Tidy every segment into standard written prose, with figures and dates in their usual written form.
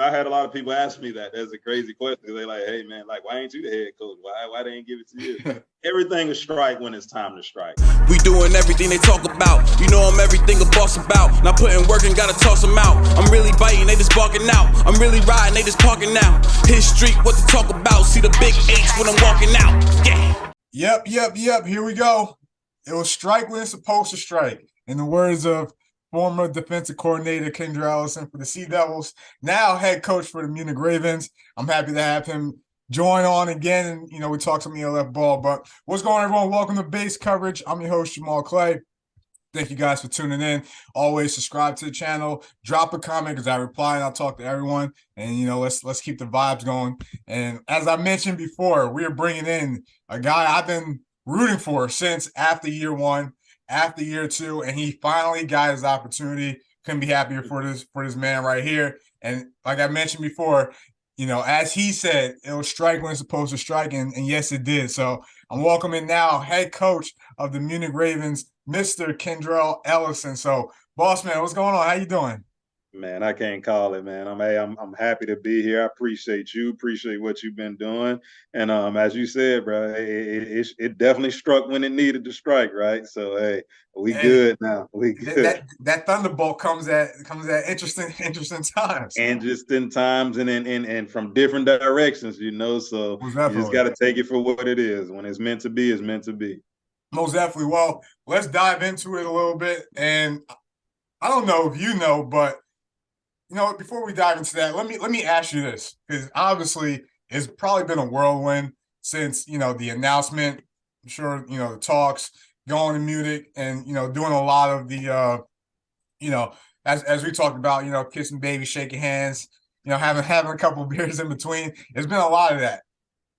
I had a lot of people ask me that. That's a crazy question. They like, hey man, like why ain't you the head coach? Why they ain't give it to you? Everything is strike when it's time to strike. We doing everything they talk about. You know I'm everything a boss about. Not putting work and gotta toss them out. I'm really biting, they just barking out. I'm really riding, they just parking now. His street, what to talk about. See the big H when I'm walking out. Yeah. Yep. Here we go. It was strike when it's supposed to strike. In the words of former defensive coordinator Kendral Ellison for the Sea Devils, now head coach for the Munich Ravens. I'm happy to have him join on again. And, we talked some ELF ball. But what's going on, everyone? Welcome to Base Coverage. I'm your host, Jamal Clay. Thank you guys for tuning in. Always subscribe to the channel. Drop a comment because I reply and I'll talk to everyone. And, let's keep the vibes going. And as I mentioned before, we are bringing in a guy I've been rooting for since after year one, after year two, and he finally got his opportunity. Couldn't be happier for this man right here. And like I mentioned before, as he said, it'll strike when it's supposed to strike, and yes, it did. So I'm welcoming now head coach of the Munich Ravens, Mr. Kendral Ellison. So, boss man, what's going on? How you doing? Man, I can't call it, man. I'm happy to be here. I appreciate you. Appreciate what you've been doing. And as you said, bro, it definitely struck when it needed to strike, right? So hey, we good now. We good. That thunderbolt comes at interesting times. Interesting times and from different directions, So you just got to take it for what it is. When it's meant to be, it's meant to be. Most definitely. Well, let's dive into it a little bit. And I don't know if you know, but before we dive into that, let me ask you this, because obviously it's probably been a whirlwind since the announcement. I'm sure the talks, going to Munich, and doing a lot of the as we talked about, kissing babies, shaking hands, having a couple of beers in between. There's been a lot of that.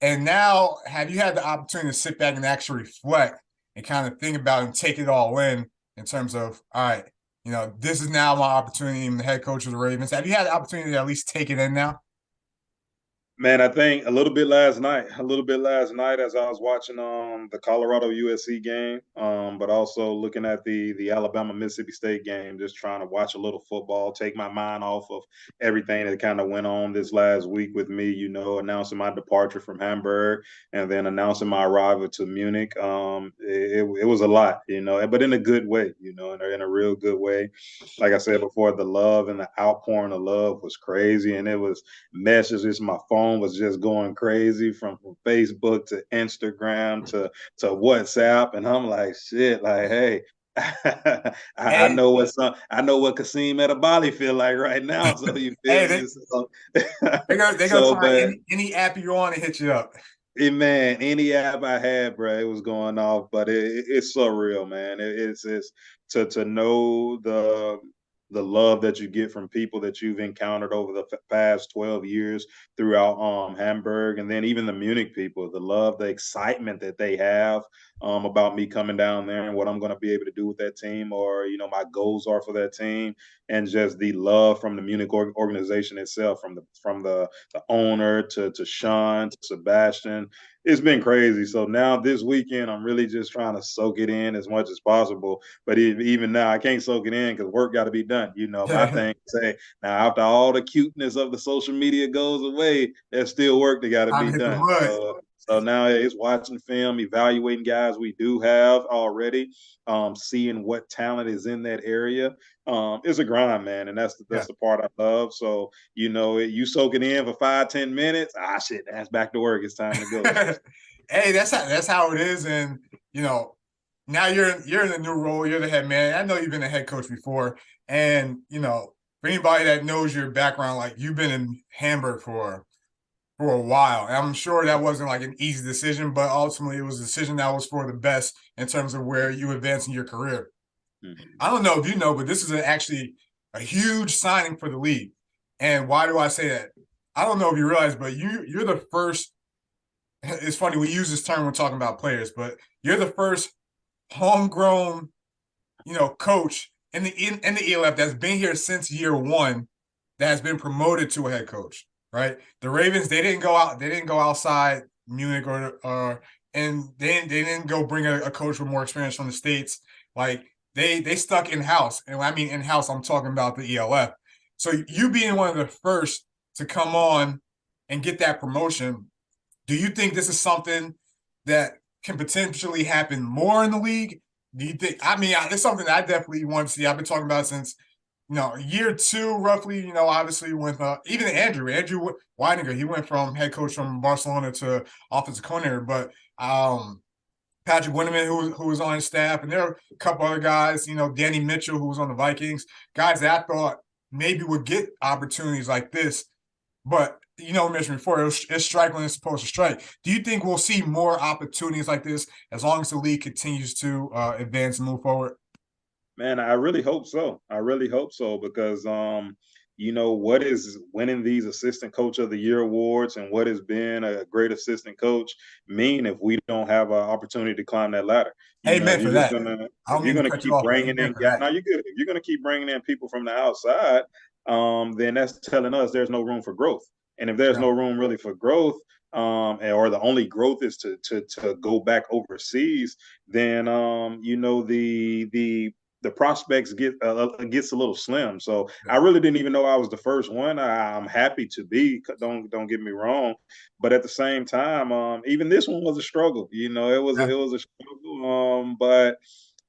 And now, have you had the opportunity to sit back and actually reflect and kind of think about and take it all in terms of, all right, this is now my opportunity. I'm the head coach of the Ravens. Have you had the opportunity to at least take it in now? Man, I think a little bit last night as I was watching the Colorado USC game, but also looking at the Alabama Mississippi State game, just trying to watch a little football, take my mind off of everything that kind of went on this last week with me, announcing my departure from Hamburg and then announcing my arrival to Munich. It was a lot, but in a good way, in a real good way. Like I said before, the love and the outpouring of love was crazy, and it was messages. My phone was just going crazy from Facebook to Instagram to WhatsApp, and I'm like, shit, like, hey, I know what Kasim Edebali feel like right now. So you feel me? They're gonna find any app you're on and hit you up. Hey, man, any app I had, bro, it was going off, but it's so real, man. It's to know the love that you get from people that you've encountered over the past 12 years throughout Hamburg, and then even the Munich people, the love, the excitement that they have about me coming down there and what I'm going to be able to do with that team, or, my goals are for that team, and just the love from the Munich organization itself, from the owner to Sean, to Sebastian. It's been crazy. So now this weekend, I'm really just trying to soak it in as much as possible. But even now, I can't soak it in because work got to be done. My thing say now, after all the cuteness of the social media goes away, there's still work that got to be done. So now it's watching film, evaluating guys we do have already, seeing what talent is in that area. It's a grind, man, and that's the part I love. So you soak it in for 5-10 minutes. Shit, that's back to work. It's time to go. Hey, that's how it is, and now you're in a new role. You're the head man. I know you've been a head coach before, and for anybody that knows your background, like you've been in Hamburg for a while. And I'm sure that wasn't like an easy decision, but ultimately it was a decision that was for the best in terms of where you advance in your career. Mm-hmm. I don't know if you know, but this is actually a huge signing for the league. And why do I say that? I don't know if you realize, but you're the first. It's funny, we use this term when talking about players, but you're the first homegrown, coach in the ELF that's been here since year one that has been promoted to a head coach. Right, the Ravens, they didn't go out. They didn't go outside Munich and they didn't go bring a coach with more experience from the States. Like they stuck in house, and when I mean in house, I'm talking about the ELF. So you being one of the first to come on and get that promotion. Do you think this is something that can potentially happen more in the league? Do you think? I mean, it's something that I definitely want to see. I've been talking about since year two, roughly. Obviously with even Andrew Weininger, he went from head coach from Barcelona to offensive coordinator. But Patrick Winneman, who was on his staff, and there are a couple other guys. Danny Mitchell, who was on the Vikings, guys that I thought maybe would get opportunities like this, but. Mentioned before, it's strike when it's supposed to strike. Do you think we'll see more opportunities like this as long as the league continues to advance and move forward? Man, I really hope so. I really hope so because, what is winning these Assistant Coach of the Year awards and what has been a great assistant coach mean if we don't have an opportunity to climb that ladder? Amen for that. If you're gonna keep bringing in, no, you're good. If you're gonna keep bringing in people from the outside, then that's telling us there's no room for growth. And if there's no room really for growth, or the only growth is to go back overseas, then the prospects gets a little slim. So I really didn't even know I was the first one. I'm happy to be. Don't get me wrong, but at the same time, even this one was a struggle. It was a struggle. But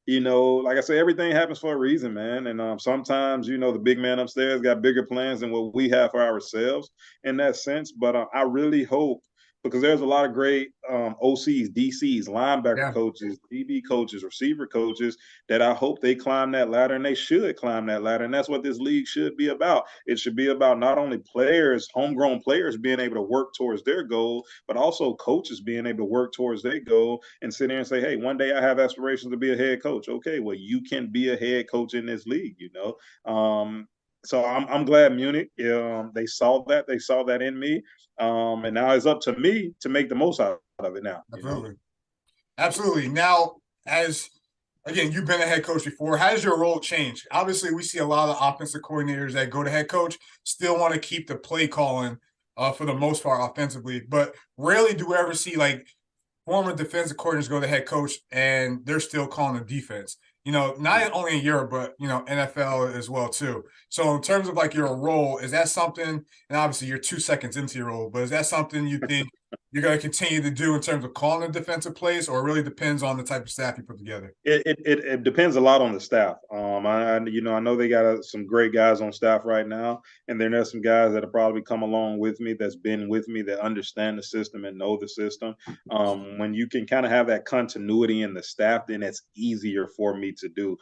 like I say, everything happens for a reason, man. And sometimes, the big man upstairs got bigger plans than what we have for ourselves in that sense. But I really hope, because there's a lot of great OCs, DCs, linebacker coaches, DB coaches, receiver coaches that I hope they climb that ladder, and they should climb that ladder. And that's what this league should be about. It should be about not only players, homegrown players being able to work towards their goal, but also coaches being able to work towards their goal and sit there and say, hey, one day I have aspirations to be a head coach. Okay, well, you can be a head coach in this league, So I'm glad Munich, they saw that. They saw that in me. And now it's up to me to make the most out of it now. Absolutely. Absolutely. Now, again, you've been a head coach before. How does your role change? Obviously, we see a lot of offensive coordinators that go to head coach, still want to keep the play calling for the most part offensively. But rarely do we ever see former defensive coordinators go to head coach and they're still calling the defense. Not only in Europe, but, NFL as well, too. So in terms of your role, is that something, and obviously you're 2 seconds into your role, but is that something you think you're going to continue to do in terms of calling the defensive plays, or it really depends on the type of staff you put together? It depends a lot on the staff. I know they got some great guys on staff right now, and then there's some guys that have probably come along with me, that's been with me, that understand the system and know the system. When you can kind of have that continuity in the staff, then it's easier for me to do.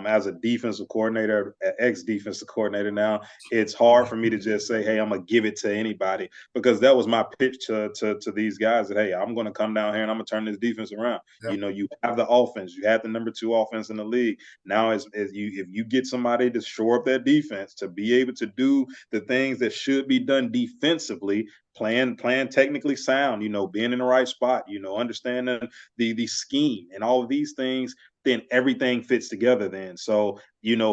As a defensive coordinator, ex-defensive coordinator now, it's hard for me to just say, hey, I'm going to give it to anybody, because that was my pitch to these guys that, hey, I'm going to come down here and I'm going to turn this defense around. Yep. You have the offense. You have the number 2 offense in the league. Now, if you get somebody to shore up that defense, to be able to do the things that should be done defensively, playing technically sound, being in the right spot, understanding the scheme and all of these things, then everything fits together then. So,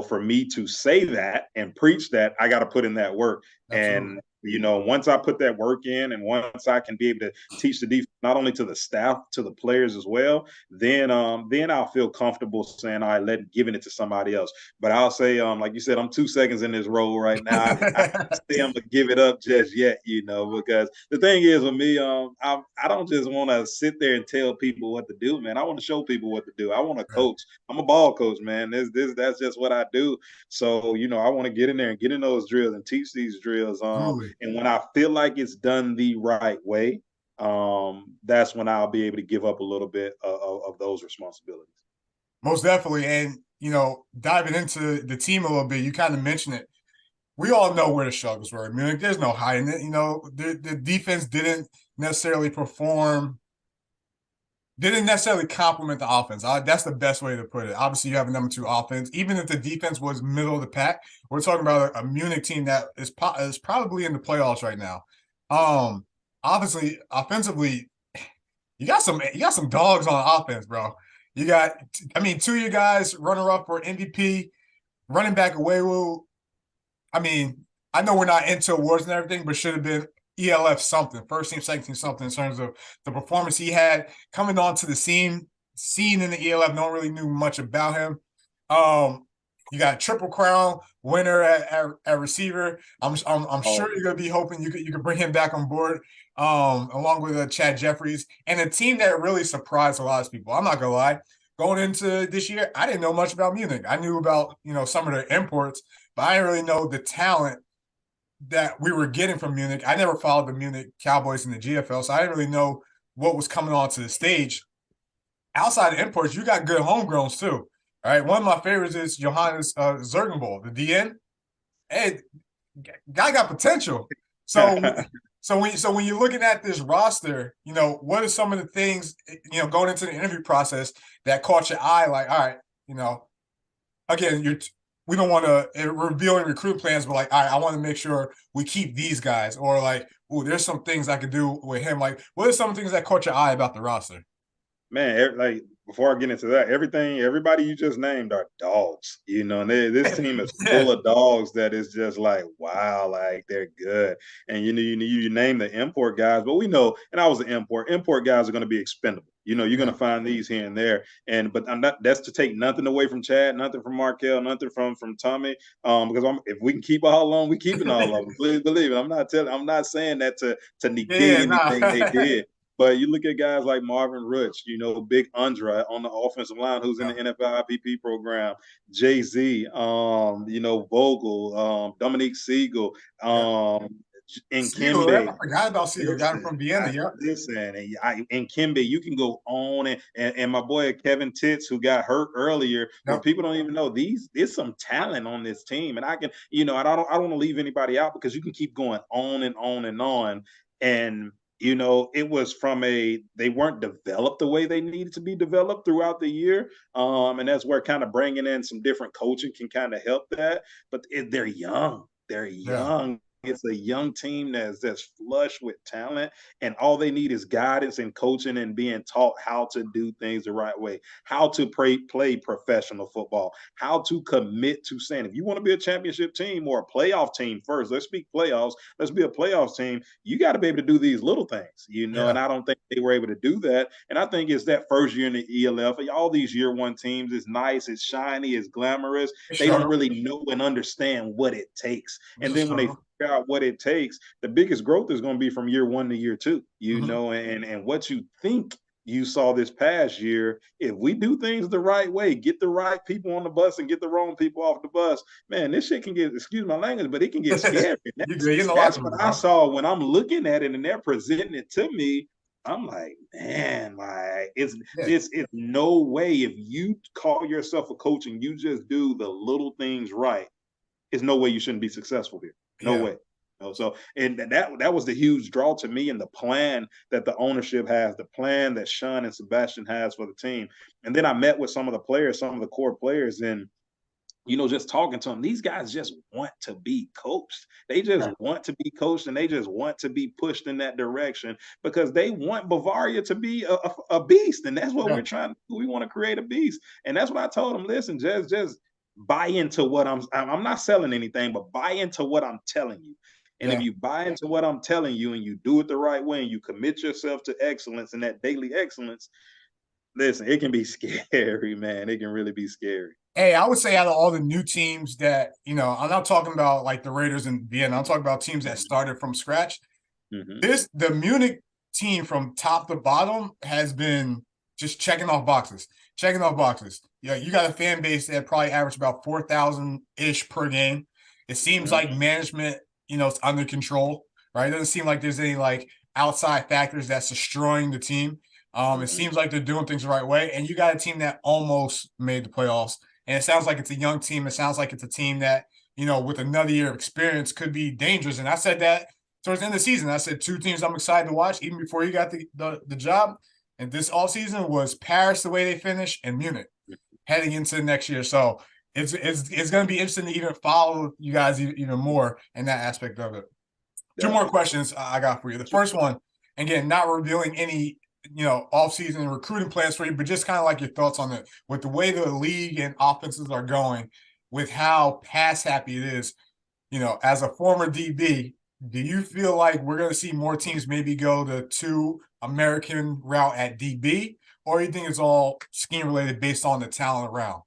for me to say that and preach that, I got to put in that work. Absolutely. And once I put that work in, and once I can be able to teach the defense, not only to the staff, to the players as well, then I'll feel comfortable saying, all right, giving it to somebody else. But I'll say, like you said, I'm 2 seconds in this role right now. I can't say I'm gonna give it up just yet, because the thing is with me, I don't just want to sit there and tell people what to do, man. I want to show people what to do. I want to coach. I'm a ball coach, man. That's just what I do. So, I want to get in there and get in those drills and teach these drills. And when I feel like it's done the right way, that's when I'll be able to give up a little bit of those responsibilities. Most definitely. And, diving into the team a little bit, you kind of mentioned it. We all know where the struggles were. I mean, there's no hiding it. The defense didn't necessarily complement the offense. That's the best way to put it. Obviously, you have a number 2 offense. Even if the defense was middle of the pack, we're talking about a Munich team that is probably in the playoffs right now. Obviously, offensively, you got some dogs on offense, bro. You got, 2 of your guys runner up for MVP, running back Aown. I know we're not into awards and everything, but should have been ELF something, first team, second team something, in terms of the performance he had coming onto the scene in the ELF. No one really knew much about him. You got Triple Crown winner at receiver. I'm sure you're gonna be hoping you could bring him back on board, along with Chad Jeffries and a team that really surprised a lot of people. I'm not gonna lie. Going into this year, I didn't know much about Munich. I knew about some of their imports, but I didn't really know the talent that we were getting from Munich. I never followed the Munich Cowboys in the GFL, so I didn't really know what was coming onto the stage. Outside of imports, you got good homegrowns too. All right, one of my favorites is Johannes Zergenball, the DN. Hey, guy got potential. So, when you're looking at this roster, what are some of the things going into the interview process that caught your eye? Like, all right, again, we don't want to reveal any recruit plans, but like, all right, I want to make sure we keep these guys, or like, oh, there's some things I could do with him. Like, what are some things that caught your eye about the roster? Man, like before I get into that, everybody you just named are dogs, and this team is full of dogs that is just like, wow, like they're good. And you name the import guys, but we know, and I was an import guys are going to be expendable. You're going to find these here and there, but I'm not. That's to take nothing away from Chad, nothing from Markel, nothing from Tommy. Because if we can keep all of them, we keeping all of them. Please believe it. I'm not saying that to negate anything they did. But you look at guys like Marvin Rutsch, Big Andre on the offensive line, who's in the NFL IPP program, Jay-Z, Vogel, Dominique Siegel, and Siegel, Kimbe. I forgot about Siegel. Got him from Vienna, yeah. Listen, and Kimbe, you can go on, and my boy Kevin Titz, who got hurt earlier, where people don't even know there's some talent on this team, and I can, I don't want to leave anybody out because you can keep going on and on and on, and it was they weren't developed the way they needed to be developed throughout the year. And that's where kind of bringing in some different coaching can kind of help that. But they're young. They're young. It's a young team that's flush with talent, and all they need is guidance and coaching and being taught how to do things the right way, how to play professional football, how to commit to saying, if you want to be a championship team or a playoff team first, let's speak playoffs, let's be a playoffs team, you got to be able to do these little things, and I don't think they were able to do that. And I think it's that first year in the ELF, all these year one teams, is nice, it's shiny, it's glamorous. They don't really know and understand what it takes. And then when they out what it takes, the biggest growth is going to be from year one to year two, and what you think you saw this past year, if we do things the right way, get the right people on the bus and get the wrong people off the bus, man, this shit can get, excuse my language, but it can get scary. That's what I saw when I'm looking at it and they're presenting it to me. I'm like, man, like it's no way, if you call yourself a coach and you just do the little things right, there's no way you shouldn't be successful here. No way. So, and that was the huge draw to me, and the plan that the ownership has, the plan that Sean and Sebastian has for the team. And then I met with some of the players, some of the core players, and just talking to them, these guys just want to be coached. They just want to be coached, and they just want to be pushed in that direction because they want Bavaria to be a beast, and that's what we're trying to do. We want to create a beast, and that's what I told them. Listen, just buy into what I'm not selling anything, but buy into what I'm telling you. And if you buy into what I'm telling you and you do it the right way and you commit yourself to excellence and that daily excellence, listen, it can be scary, man. It can really be scary. Hey, I would say out of all the new teams that, I'm not talking about like the Raiders in Vienna. I'm talking about teams that started from scratch. The Munich team from top to bottom has been just checking off boxes. Yeah, you got a fan base that probably average about 4,000-ish per game. It seems like management, it's under control, right? It doesn't seem like there's any like outside factors that's destroying the team. It seems like they're doing things the right way. And you got a team that almost made the playoffs. And it sounds like it's a young team. It sounds like it's a team that, with another year of experience could be dangerous. And I said that towards the end of the season. I said two teams I'm excited to watch even before you got the job. And this all season was Paris, the way they finished, and Munich heading into next year. So it's going to be interesting to even follow you guys even more in that aspect of it. Two more questions I got for you. The first one, again, not revealing any, off-season recruiting plans for you, but just kind of like your thoughts on it. With the way the league and offenses are going, with how pass-happy it is, as a former DB, do you feel like we're going to see more teams maybe go the two American route at DB, or you think it's all scheme related based on the talent around?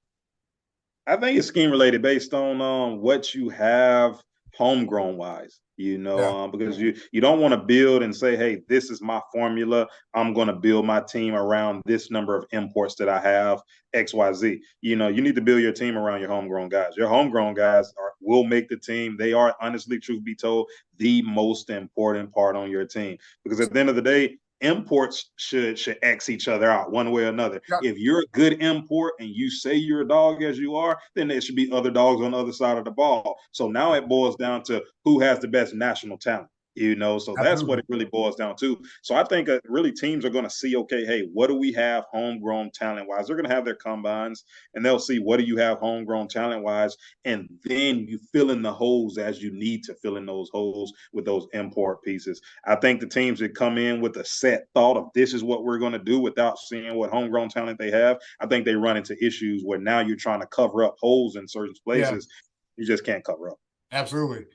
I think it's scheme related based on what you have homegrown wise. Yeah, Because you don't want to build and say, hey, this is my formula. I'm going to build my team around this number of imports that I have, XYZ. You need to build your team around your homegrown guys. Your homegrown guys will make the team. They are, honestly, truth be told, the most important part on your team. Because at the end of the day, imports should X each other out one way or another. yeah, If you're a good import and you say you're a dog as you are, then there should be other dogs on the other side of the ball. So now it boils down to who has the best national talent. So that's what absolutely. it really boils down to. So I think really teams are going to see, okay, hey, what do we have homegrown talent wise? They're going to have their combines and they'll see what do you have homegrown talent wise, and then you fill in the holes as you need to fill in those holes with those import pieces. I think the teams that come in with a set thought of this is what we're going to do without seeing what homegrown talent they have, I think they run into issues where now you're trying to cover up holes in certain Yeah, places you just can't cover up. absolutely.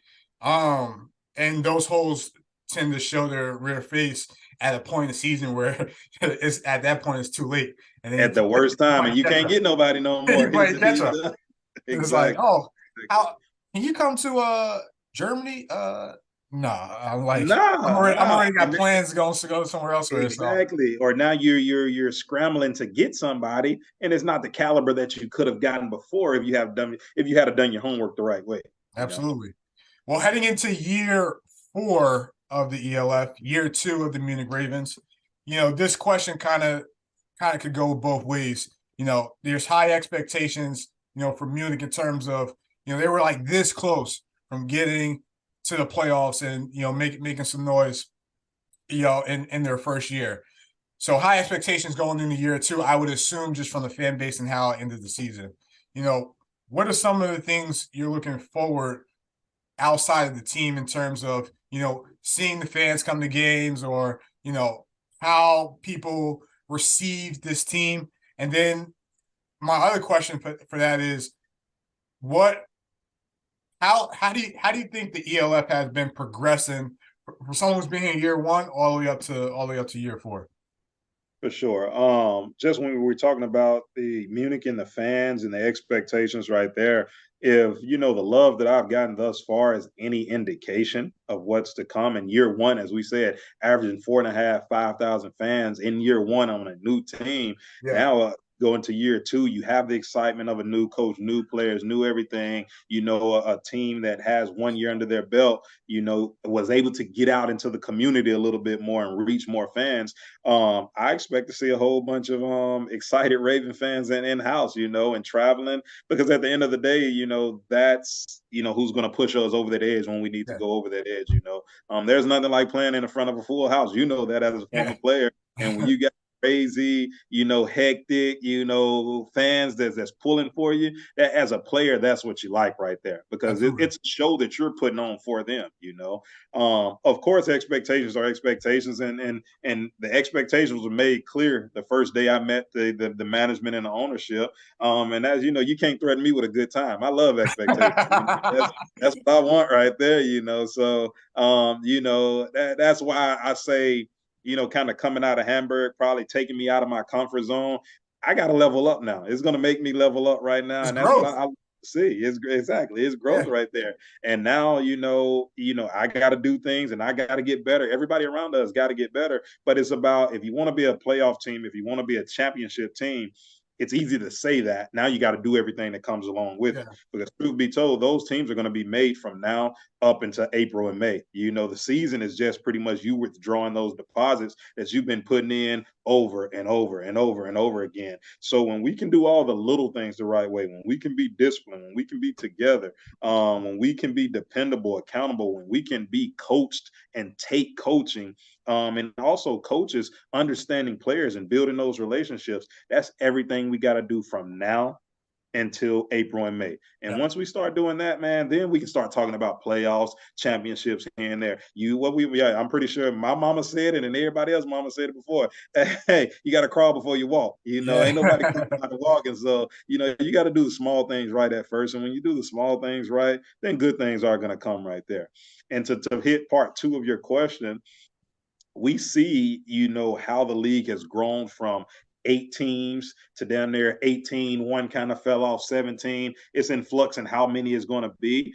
And those holes tend to show their rear face at a point in the season where it's at that point it's too late, and then At the worst you time, play and you catch can't up. get nobody no You more. play He's catch up. done. It's like, Exactly. oh, how can you come to Germany? Nah, I'm Nah. already got plans to go somewhere else. So Exactly. Or now you're scrambling to get somebody, and it's not the caliber that you could have gotten before if you had done your homework the right way. You know. absolutely. Well, heading into year 4 of the ELF, year 2 of the Munich Ravens, this question kind of could go both ways. There's high expectations, for Munich in terms of, they were like this close from getting to the playoffs and, making some noise, in their first year. So high expectations going into year 2, I would assume, just from the fan base and how it ended the season. What are some of the things you're looking forward outside of the team in terms of, seeing the fans come to games, or, how people receive this team? And then my other question for that is, what how do you think the ELF has been progressing for someone who's been here year 1 all the way up to year 4? For sure. Just when we were talking about the Munich and the fans and the expectations right there, if the love that I've gotten thus far is any indication of what's to come in year 1, as we said, averaging 4.5, 5,000 fans in year 1 on a new team. Yeah, Now, going to year 2, you have the excitement of a new coach, new players, new everything. A team that has 1 year under their belt, was able to get out into the community a little bit more and reach more fans. I expect to see a whole bunch of excited Raven fans in house, and traveling, because at the end of the day, that's who's going to push us over that edge when we need to yeah, go over that edge. There's nothing like playing in the front of a full house. That as a yeah. former player, and when you got crazy, hectic, fans that's pulling for you. That as a player, that's what you like right there, because Absolutely. it's a show that you're putting on for them. Of course, expectations are expectations, and the expectations were made clear the first day I met the management and the ownership. And as you can't threaten me with a good time. I love expectations. That's what I want right there. So that's why I say, kind of coming out of Hamburg, probably taking me out of my comfort zone. I got to level up now. It's going to make me level up right now, It's and that's what growth. I see. It's exactly it's growth Yeah, right there. And now, I got to do things, and I got to get better. Everybody around us got to get better. But it's about, if you want to be a playoff team, if you want to be a championship team, it's easy to say that. Now you got to do everything that comes along with it. yeah, Because truth be told, those teams are going to be made from now up into April and May. The season is just pretty much you withdrawing those deposits that you've been putting in over and over and over and over again. So when we can do all the little things the right way, when we can be disciplined, when we can be together, when we can be dependable, accountable, when we can be coached and take coaching, and also coaches understanding players and building those relationships, that's everything we got to do from now until April and May. And yeah, once we start doing that, man, then we can start talking about playoffs, championships here and there. I'm pretty sure my mama said it, and everybody else mama said it before. Hey, you got to crawl before you walk. Ain't nobody yeah. out to walk. And so, you got to do the small things right at first. And when you do the small things right, then good things are going to come right there. And to hit part 2 of your question, we see, how the league has grown from 8 teams to down there 18. One kind of fell off 17. It's in flux and how many is going to be.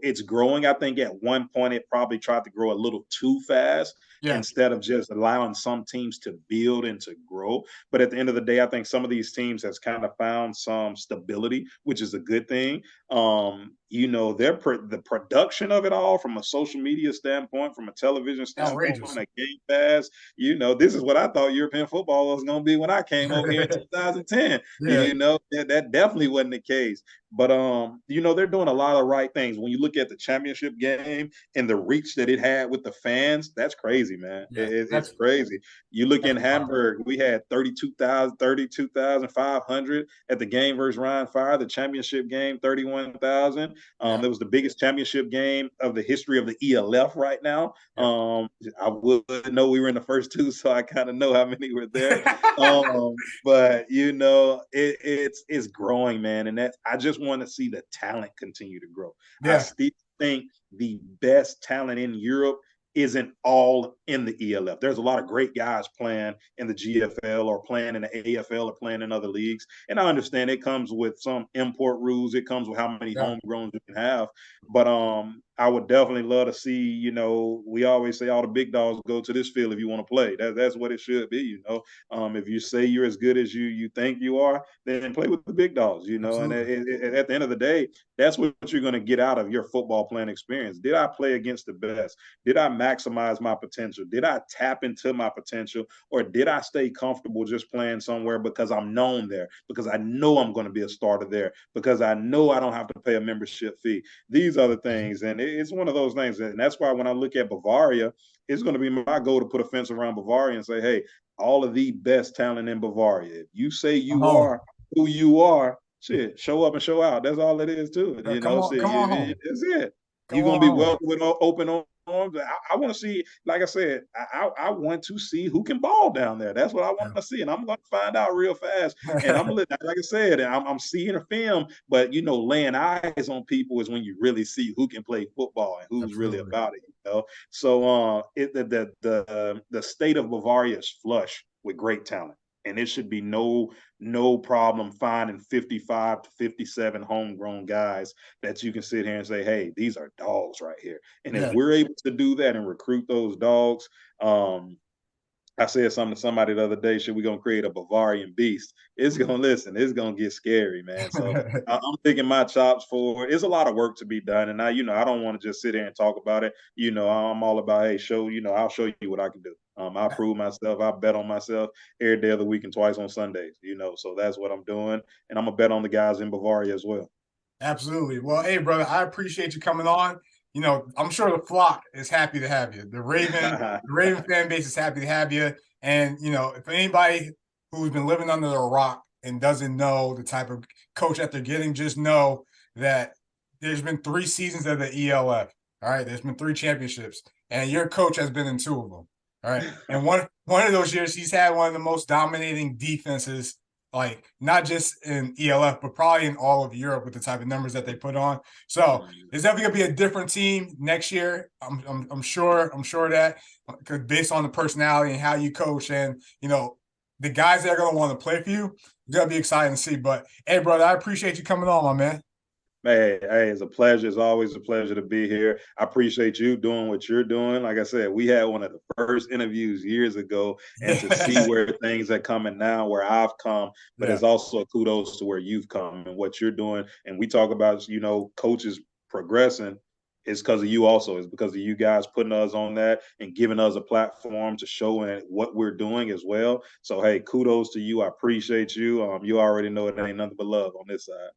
It's growing. I think at one point it probably tried to grow a little too fast instead of just allowing some teams to build and to grow. But at the end of the day, I think some of these teams has kind of found some stability, which is a good thing. The production of it all from a social media standpoint, from a television standpoint, a Game Pass, this is what I thought European football was going to be when I came over here in 2010. That definitely wasn't the case. But, they're doing a lot of right things. When you look at the championship game and the reach that it had with the fans, that's crazy, man. It's crazy. You look in Hamburg, we had 32,500 at the game versus Rhein Fire. The championship game, 31,000. It was the biggest championship game of the history of the ELF right now. I would know we were in the first two, so I kind of know how many were there. But it's growing, man, and I just want to see the talent continue to grow. I still think the best talent in Europe isn't all in the ELF. There's a lot of great guys playing in the GFL or playing in the AFL or playing in other leagues. And I understand it comes with some import rules. It comes with how many homegrowns you can have. But I would definitely love to see, we always say all the big dogs go to this field if you want to play. That's what it should be, If you say you're as good as you think you are, then play with the big dogs, Absolutely. And at the end of the day, that's what you're going to get out of your football playing experience. Did I play against the best? Did I maximize my potential? Did I tap into my potential? Or did I stay comfortable just playing somewhere because I'm known there, because I know I'm going to be a starter there, because I know I don't have to pay a membership fee? These are the things. And it's one of those things. And that's why when I look at Bavaria, it's going to be my goal to put a fence around Bavaria and say, hey, all of the best talent in Bavaria, if you say you are who you are, shit, show up and show out. That's all it is to it. That's it. You're going to be welcome with open arms. I want to see, like I said, I want to see who can ball down there. That's what I want to see, and I'm going to find out real fast. And like I said, I'm seeing a film, but laying eyes on people is when you really see who can play football and who's really about it. So the state of Bavaria is flush with great talent. And it should be no problem finding 55 to 57 homegrown guys that you can sit here and say, hey, these are dogs right here. And if we're able to do that and recruit those dogs, I said something to somebody the other day, should we going to create a Bavarian beast? It's going to get scary, man. So I'm picking my chops for it. It's a lot of work to be done. And I don't want to just sit here and talk about it. I'm all about, hey, I'll show you what I can do. I prove myself. I bet on myself every day of the week and twice on Sundays, so that's what I'm doing. And I'm going to bet on the guys in Bavaria as well. Absolutely. Well, hey, brother, I appreciate you coming on. I'm sure the flock is happy to have you. The Raven fan base is happy to have you. And, if anybody who's been living under a rock and doesn't know the type of coach that they're getting, just know that there's been 3 seasons of the ELF. All right. There's been 3 championships, and your coach has been in 2 of them. All right. And one of those years, he's had one of the most dominating defenses, like not just in ELF, but probably in all of Europe with the type of numbers that they put on. So it's definitely gonna be a different team next year. I'm sure that, because based on the personality and how you coach, and the guys that are gonna want to play for you, it's gonna be exciting to see. But hey, brother, I appreciate you coming on, my man. Hey, it's a pleasure. It's always a pleasure to be here. I appreciate you doing what you're doing. Like I said, we had one of the first interviews years ago, and to see where things are coming now, where I've come, but it's also a kudos to where you've come and what you're doing. And we talk about, coaches progressing. It's because of you also. It's because of you guys putting us on that and giving us a platform to show what we're doing as well. So, hey, kudos to you. I appreciate you. You already know it ain't nothing but love on this side.